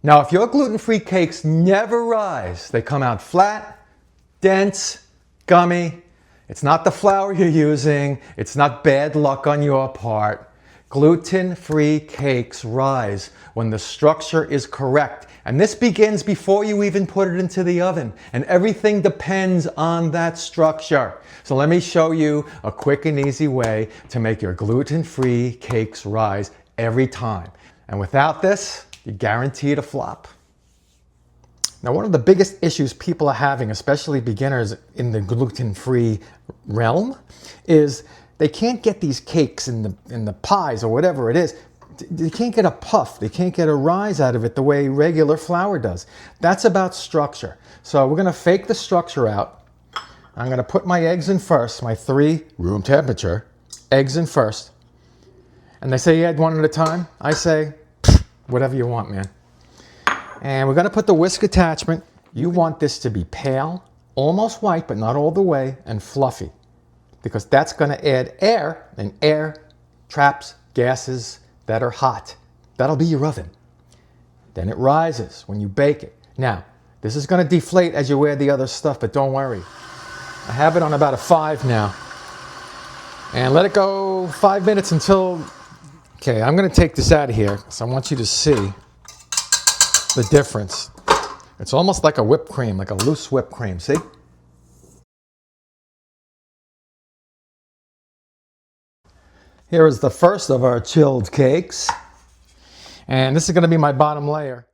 Now, if your gluten-free cakes never rise, they come out flat, dense, gummy. It's not the flour you're using. It's not bad luck on your part. Gluten-free cakes rise when the structure is correct. And this begins before you even put it into the oven. And everything depends on that structure. So let me show you a quick and easy way to make your gluten-free cakes rise every time. And without this, you're guaranteed a flop. Now, one of the biggest issues people are having, especially beginners in the gluten-free realm, is they can't get these cakes in the pies or whatever it is. They can't get a puff. They can't get a rise out of it the way regular flour does. That's about structure. So we're going to fake the structure out. I'm going to put my eggs in first, my 3 room temperature eggs in first. And they say you add 1 at a time. I say, whatever you want, man. And we're going to put the whisk attachment. You want this to be pale, almost white, but not all the way, and fluffy. Because that's going to add air, and air traps gases that are hot. That'll be your oven. Then it rises when you bake it. Now, this is going to deflate as you add the other stuff, but don't worry. I have it on about a 5 now. And let it go 5 minutes until... Okay, I'm going to take this out of here, because I want you to see the difference. It's almost like a whipped cream, like a loose whipped cream, see? Here is the first of our chilled cakes. And this is going to be my bottom layer.